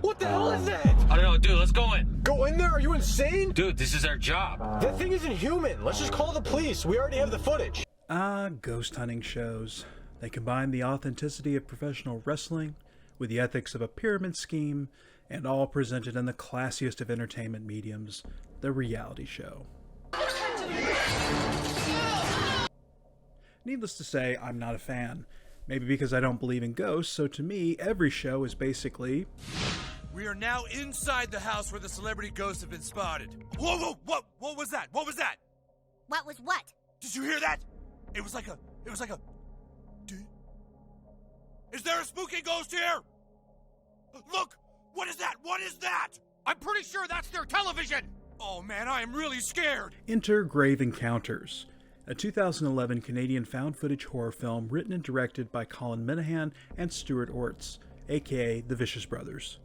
What the hell is that? I don't know, dude, let's go in. Go in there? Are you insane? Dude, this is our job. That thing isn't human. Let's just call the police. We already have the footage. Ghost hunting shows. They combine the authenticity of professional wrestling with the ethics of a pyramid scheme, and all presented in the classiest of entertainment mediums, the reality show. Needless to say, I'm not a fan. Maybe because I don't believe in ghosts, so to me, every show is basically... We are now inside the house where the celebrity ghosts have been spotted. Whoa, what was that? What was that? What was what? Did you hear that? It was like a... Is there a spooky ghost here? Look! What is that? What is that? I'm pretty sure that's their television! Oh man, I am really scared! Enter Grave Encounters, a 2011 Canadian found footage horror film written and directed by Colin Minahan and Stuart Orts, aka the Vicious Brothers.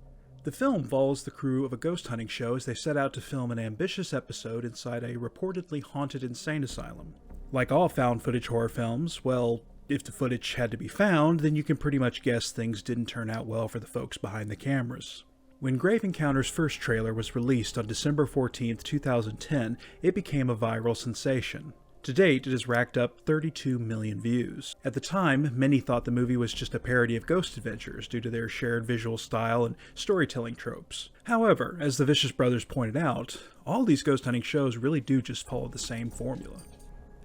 The film follows the crew of a ghost hunting show as they set out to film an ambitious episode inside a reportedly haunted insane asylum. Like all found footage horror films, well, if the footage had to be found, then you can pretty much guess things didn't turn out well for the folks behind the cameras. When Grave Encounters' first trailer was released on December 14, 2010, it became a viral sensation. To date, it has racked up 32 million views. At the time, many thought the movie was just a parody of Ghost Adventures due to their shared visual style and storytelling tropes. However, as the Vicious Brothers pointed out, all these ghost hunting shows really do just follow the same formula.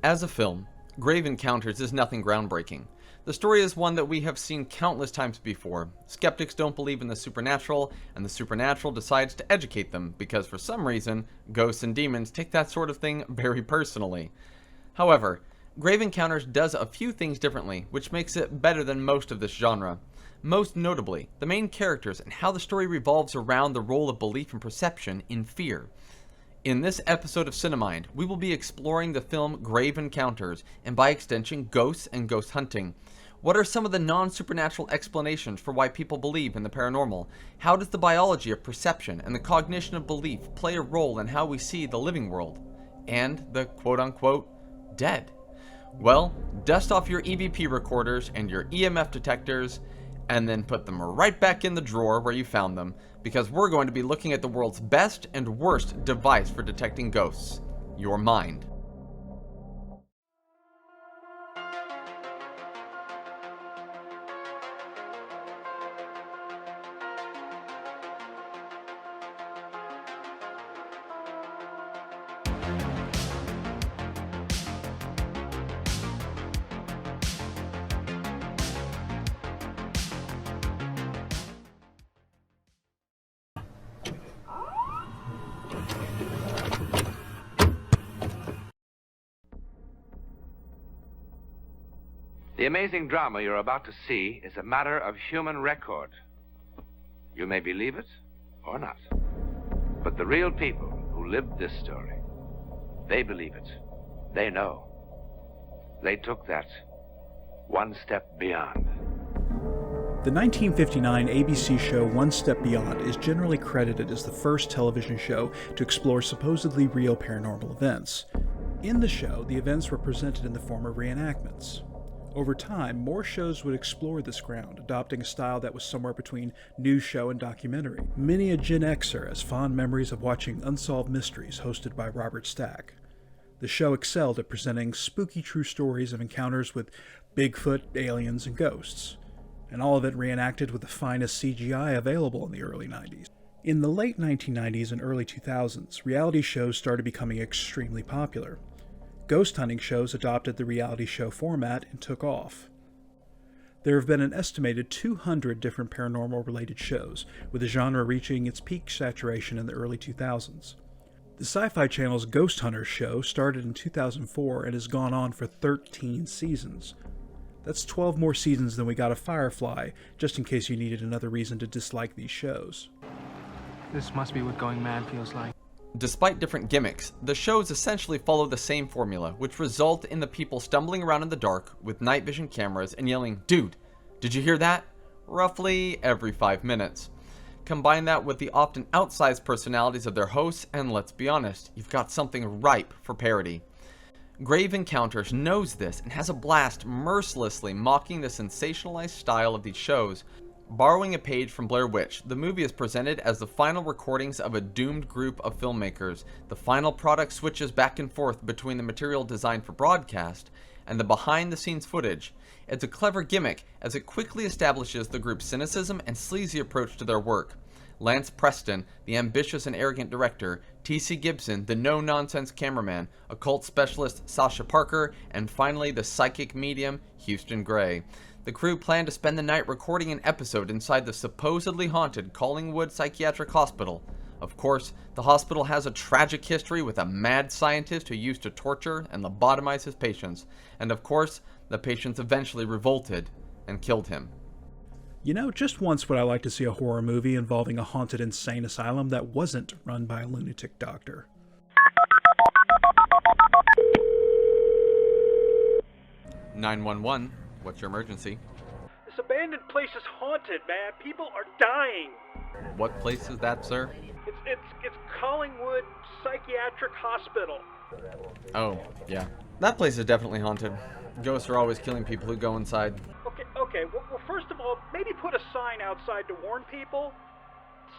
As a film, Grave Encounters is nothing groundbreaking. The story is one that we have seen countless times before. Skeptics don't believe in the supernatural, and the supernatural decides to educate them because for some reason, ghosts and demons take that sort of thing very personally. However, Grave Encounters does a few things differently, which makes it better than most of this genre. Most notably, the main characters and how the story revolves around the role of belief and perception in fear. In this episode of Cinemind, we will be exploring the film Grave Encounters, and by extension, ghosts and ghost hunting. What are some of the non-supernatural explanations for why people believe in the paranormal? How does the biology of perception and the cognition of belief play a role in how we see the living world? And the quote-unquote dead? Well, dust off your EVP recorders and your EMF detectors, and then put them right back in the drawer where you found them, because we're going to be looking at the world's best and worst device for detecting ghosts: your mind. The amazing drama you're about to see is a matter of human record. You may believe it or not. But the real people who lived this story, they believe it. They know. They took that one step beyond. The 1959 ABC show One Step Beyond is generally credited as the first television show to explore supposedly real paranormal events. In the show, the events were presented in the form of reenactments. Over time, more shows would explore this ground, adopting a style that was somewhere between news show and documentary. Many a Gen Xer has fond memories of watching Unsolved Mysteries hosted by Robert Stack. The show excelled at presenting spooky true stories of encounters with Bigfoot, aliens, and ghosts, and all of it reenacted with the finest CGI available in the early 90s. In the late 1990s and early 2000s, reality shows started becoming extremely popular. Ghost hunting shows adopted the reality show format and took off. There have been an estimated 200 different paranormal-related shows, with the genre reaching its peak saturation in the early 2000s. The Sci-Fi Channel's Ghost Hunters show started in 2004 and has gone on for 13 seasons. That's 12 more seasons than we got of Firefly, just in case you needed another reason to dislike these shows. This must be what going mad feels like. Despite different gimmicks, the shows essentially follow the same formula, which result in the people stumbling around in the dark with night vision cameras and yelling, "Dude, did you hear that?" roughly every 5 minutes. Combine that with the often outsized personalities of their hosts, and let's be honest, you've got something ripe for parody. Grave Encounters knows this and has a blast mercilessly mocking the sensationalized style of these shows, Borrowing a page from Blair Witch, the movie is presented as the final recordings of a doomed group of filmmakers. The final product switches back and forth between the material designed for broadcast and the behind-the-scenes footage. It's a clever gimmick as it quickly establishes the group's cynicism and sleazy approach to their work. Lance Preston, the ambitious and arrogant director, T.C. Gibson, the no-nonsense cameraman, occult specialist Sasha Parker, and finally the psychic medium Houston Gray. The crew planned to spend the night recording an episode inside the supposedly haunted Collingwood Psychiatric Hospital. Of course, the hospital has a tragic history with a mad scientist who used to torture and lobotomize his patients. And of course, the patients eventually revolted and killed him. You know, just once would I like to see a horror movie involving a haunted insane asylum that wasn't run by a lunatic doctor. "911, what's your emergency?" This abandoned place is haunted, man. People are dying. What place is that, sir? It's Collingwood Psychiatric Hospital. Oh, yeah. That place is definitely haunted. Ghosts are always killing people who go inside. Okay. Well, first of all, maybe put a sign outside to warn people.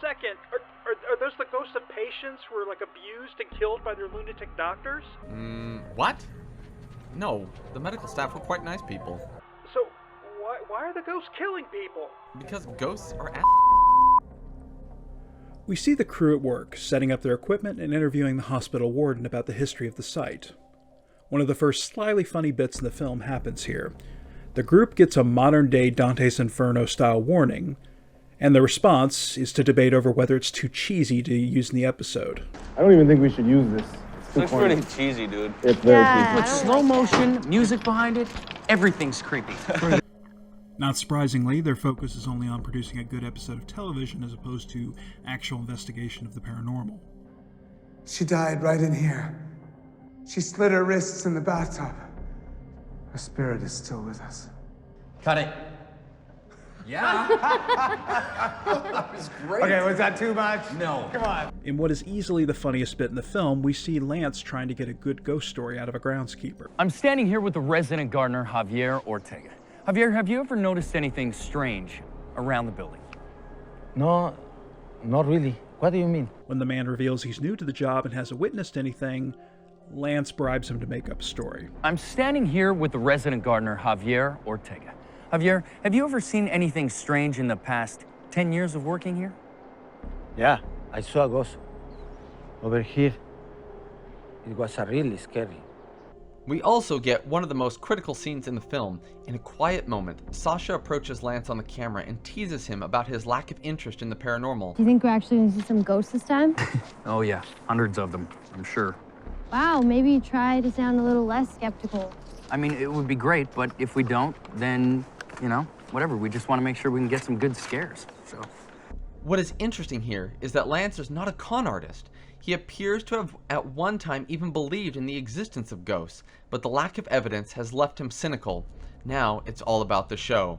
Second, are those the ghosts of patients who were like abused and killed by their lunatic doctors? What? No, the medical staff were quite nice people. So why are the ghosts killing people? Because ghosts are We see the crew at work, setting up their equipment and interviewing the hospital warden about the history of the site. One of the first slyly funny bits in the film happens here. The group gets a modern-day Dante's Inferno-style warning, and the response is to debate over whether it's too cheesy to use in the episode. I don't even think we should use this. It's too Looks corny. pretty cheesy, dude. It's very cheesy. With slow motion, music behind it, everything's creepy. Not surprisingly, their focus is only on producing a good episode of television as opposed to actual investigation of the paranormal. She died right in here. She slit her wrists in the bathtub. Her spirit is still with us. Cut it. Okay, was that too much? No. Come on. In what is easily the funniest bit in the film, we see Lance trying to get a good ghost story out of a groundskeeper. I'm standing here with the resident gardener, Javier Ortega. Javier, have you ever noticed anything strange around the building? No, not really. What do you mean? When the man reveals he's new to the job and hasn't witnessed anything, Lance bribes him to make up a story. I'm standing here with the resident gardener, Javier Ortega. Javier, have you ever seen anything strange in the past 10 years of working here? Yeah, I saw a ghost over here. It was really scary. We also get one of the most critical scenes in the film. In a quiet moment, Sasha approaches Lance on the camera and teases him about his lack of interest in the paranormal. Do you think we're actually going to see some ghosts this time? Oh yeah, hundreds of them, I'm sure. Wow, maybe try to sound a little less skeptical. I mean, it would be great, but if we don't, then, you know, whatever. We just want to make sure we can get some good scares, so. What is interesting here is that Lance is not a con artist. He appears to have at one time even believed in the existence of ghosts, but the lack of evidence has left him cynical. Now it's all about the show.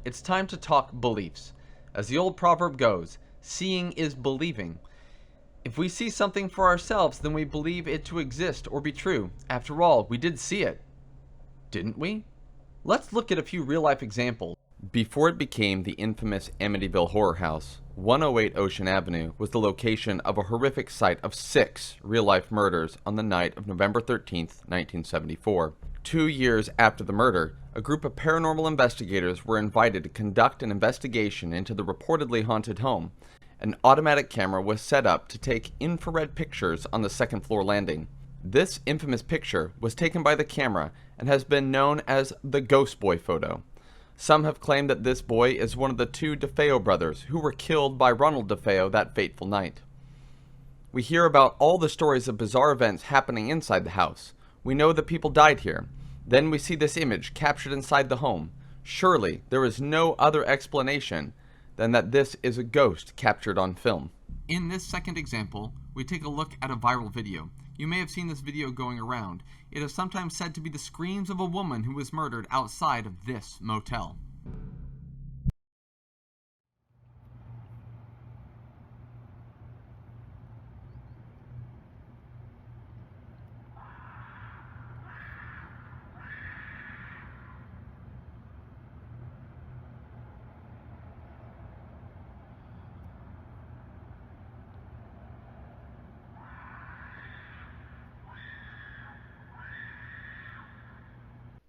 It's time to talk beliefs. As the old proverb goes, seeing is believing. If we see something for ourselves, then we believe it to exist or be true. After all, we did see it. Didn't we? Let's look at a few real-life examples. Before it became the infamous Amityville Horror House, 108 Ocean Avenue was the location of a horrific site of 6 real-life murders on the night of November 13th, 1974. 2 years after the murder, a group of paranormal investigators were invited to conduct an investigation into the reportedly haunted home. An automatic camera was set up to take infrared pictures on the second-floor landing. This infamous picture was taken by the camera and has been known as the Ghost Boy photo. Some have claimed that this boy is one of the 2 DeFeo brothers who were killed by Ronald DeFeo that fateful night. We hear about all the stories of bizarre events happening inside the house. We know that people died here. Then we see this image captured inside the home. Surely there is no other explanation than that this is a ghost captured on film. In this second example, we take a look at a viral video. You may have seen this video going around. It is sometimes said to be the screams of a woman who was murdered outside of this motel.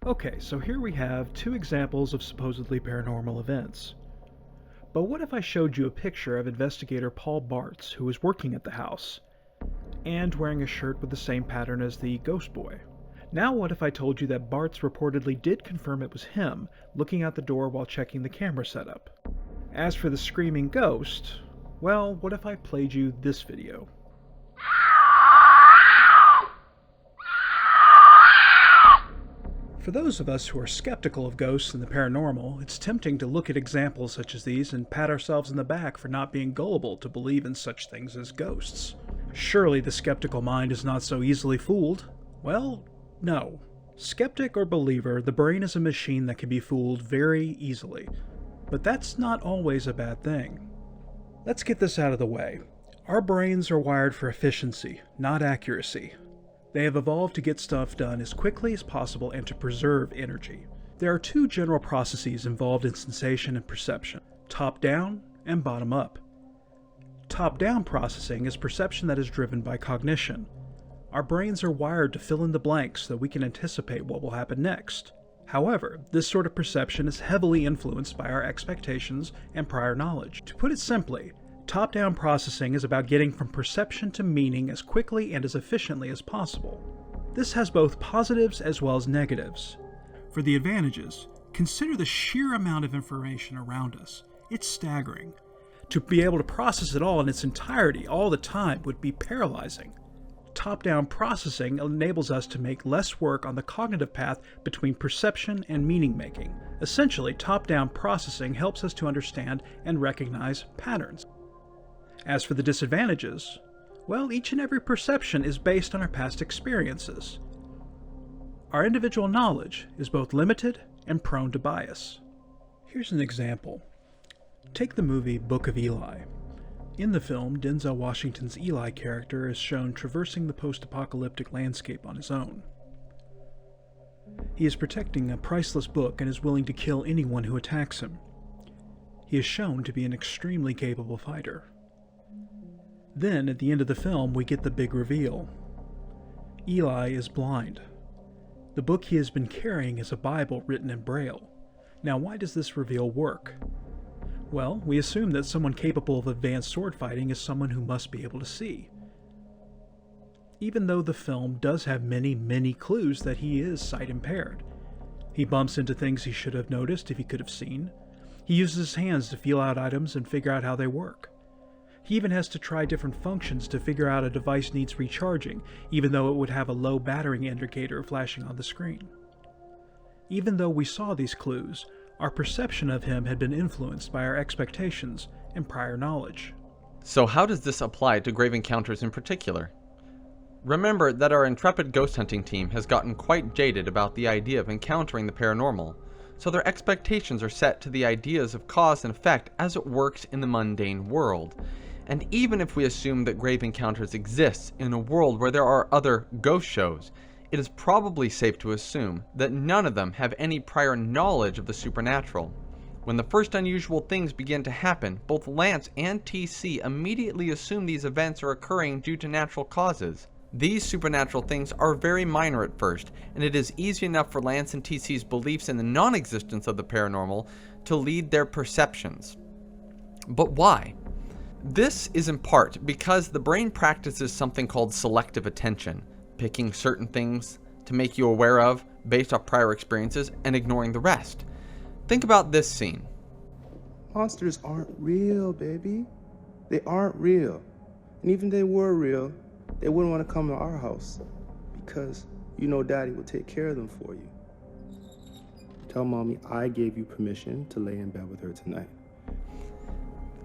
Okay, so here we have two examples of supposedly paranormal events. But what if I showed you a picture of investigator Paul Bartz, who was working at the house, and wearing a shirt with the same pattern as the ghost boy? Now what if I told you that Bartz reportedly did confirm it was him, looking out the door while checking the camera setup? As for the screaming ghost, well, what if I played you this video? For those of us who are skeptical of ghosts and the paranormal, it's tempting to look at examples such as these and pat ourselves in the back for not being gullible to believe in such things as ghosts. Surely the skeptical mind is not so easily fooled. Well, no. Skeptic or believer, the brain is a machine that can be fooled very easily. But that's not always a bad thing. Let's get this out of the way. Our brains are wired for efficiency, not accuracy. They have evolved to get stuff done as quickly as possible and to preserve energy. There are two general processes involved in sensation and perception: top-down and bottom-up. Top-down processing is perception that is driven by cognition. Our brains are wired to fill in the blanks so that we can anticipate what will happen next. However, this sort of perception is heavily influenced by our expectations and prior knowledge. To put it simply, top-down processing is about getting from perception to meaning as quickly and as efficiently as possible. This has both positives as well as negatives. For the advantages, consider the sheer amount of information around us. It's staggering. To be able to process it all in its entirety all the time would be paralyzing. Top-down processing enables us to make less work on the cognitive path between perception and meaning-making. Essentially, top-down processing helps us to understand and recognize patterns. As for the disadvantages, well, each and every perception is based on our past experiences. Our individual knowledge is both limited and prone to bias. Here's an example. Take the movie Book of Eli. In the film, Denzel Washington's Eli character is shown traversing the post-apocalyptic landscape on his own. He is protecting a priceless book and is willing to kill anyone who attacks him. He is shown to be an extremely capable fighter. Then, at the end of the film, we get the big reveal. Eli is blind. The book he has been carrying is a Bible written in Braille. Now, why does this reveal work? Well, we assume that someone capable of advanced sword fighting is someone who must be able to see. Even though the film does have many clues that he is sight impaired. He bumps into things he should have noticed if he could have seen. He uses his hands to feel out items and figure out how they work. He even has to try different functions to figure out a device needs recharging, even though it would have a low battery indicator flashing on the screen. Even though we saw these clues, our perception of him had been influenced by our expectations and prior knowledge. So how does this apply to grave encounters in particular? Remember that our intrepid ghost hunting team has gotten quite jaded about the idea of encountering the paranormal, so their expectations are set to the ideas of cause and effect as it works in the mundane world. And even if we assume that grave encounters exist in a world where there are other ghost shows, it is probably safe to assume that none of them have any prior knowledge of the supernatural. When the first unusual things begin to happen, both Lance and TC immediately assume these events are occurring due to natural causes. These supernatural things are very minor at first, and it is easy enough for Lance and TC's beliefs in the non-existence of the paranormal to lead their perceptions. But why? This is in part because the brain practices something called selective attention, picking certain things to make you aware of based off prior experiences and ignoring the rest. Think about this scene. Monsters aren't real, baby. They aren't real. And even if they were real, they wouldn't want to come to our house because you know Daddy will take care of them for you. Tell Mommy I gave you permission to lay in bed with her tonight.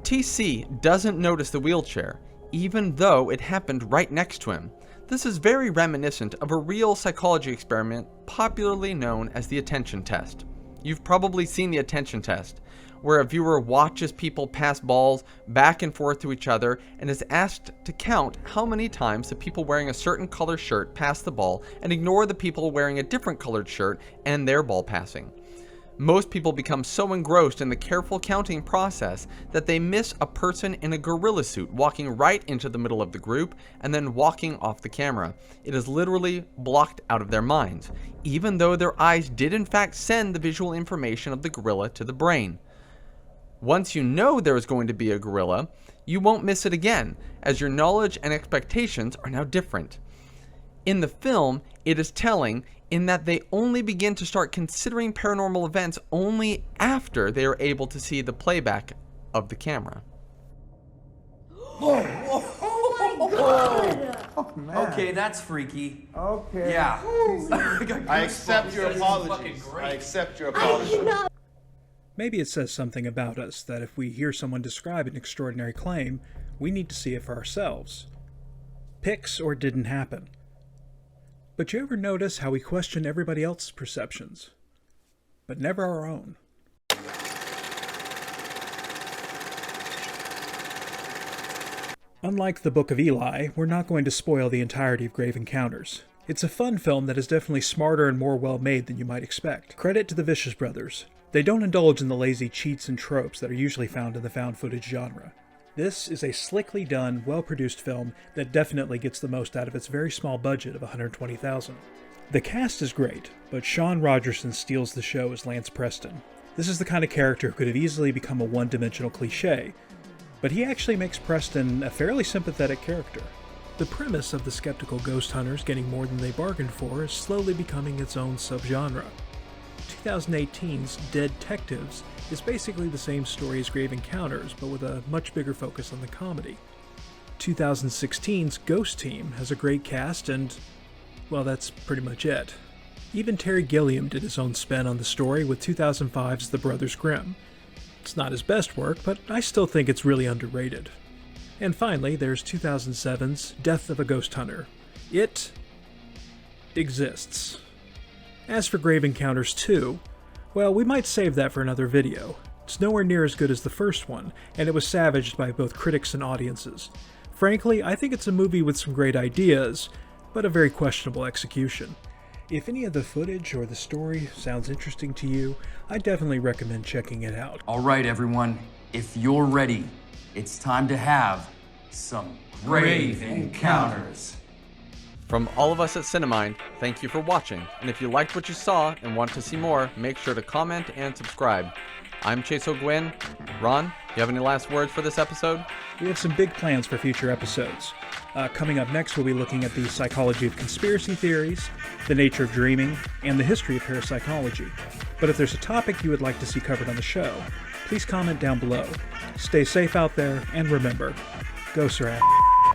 TC doesn't notice the wheelchair, even though it happened right next to him. This is very reminiscent of a real psychology experiment popularly known as the attention test. You've probably seen the attention test, where a viewer watches people pass balls back and forth to each other and is asked to count how many times the people wearing a certain color shirt pass the ball and ignore the people wearing a different colored shirt and their ball passing. Most people become so engrossed in the careful counting process that they miss a person in a gorilla suit walking right into the middle of the group and then walking off the camera. It is literally blocked out of their minds, even though their eyes did in fact send the visual information of the gorilla to the brain. Once you know there is going to be a gorilla, you won't miss it again, as your knowledge and expectations are now different. In the film, it is telling in that they only begin to start considering paranormal events only after they are able to see the playback of the camera. Oh, man. Okay, that's freaky. Okay. Yeah. I accept your apologies. I accept your apologies. Maybe it says something about us that if we hear someone describe an extraordinary claim, we need to see it for ourselves. Pics or didn't happen. But you ever notice how we question everybody else's perceptions, but never our own? Unlike the Book of Eli, we're not going to spoil the entirety of Grave Encounters. It's a fun film that is definitely smarter and more well-made than you might expect. Credit to the Vicious Brothers. They don't indulge in the lazy cheats and tropes that are usually found in the found footage genre. This is a slickly done, well-produced film that definitely gets the most out of its very small budget of $120,000. The cast is great, but Sean Rogerson steals the show as Lance Preston. This is the kind of character who could have easily become a one-dimensional cliché, but he actually makes Preston a fairly sympathetic character. The premise of the skeptical ghost hunters getting more than they bargained for is slowly becoming its own subgenre. 2018's Dead Detectives is basically the same story as Grave Encounters, but with a much bigger focus on the comedy. 2016's Ghost Team has a great cast and, well, that's pretty much it. Even Terry Gilliam did his own spin on the story with 2005's The Brothers Grimm. It's not his best work, but I still think it's really underrated. And finally, there's 2007's Death of a Ghost Hunter. It exists. As for Grave Encounters 2, well, we might save that for another video. It's nowhere near as good as the first one, and it was savaged by both critics and audiences. Frankly, I think it's a movie with some great ideas, but a very questionable execution. If any of the footage or the story sounds interesting to you, I definitely recommend checking it out. All right, everyone, if you're ready, it's time to have some Grave Encounters. From all of us at Cinemind, thank you for watching, and if you liked what you saw and want to see more, make sure to comment and subscribe. I'm Chase O'Gwyn. Ron, you have any last words for this episode? We have some big plans for future episodes. Coming up next, we'll be looking at the psychology of conspiracy theories, the nature of dreaming, and the history of parapsychology. But if there's a topic you would like to see covered on the show, please comment down below. Stay safe out there, and remember, ghosts are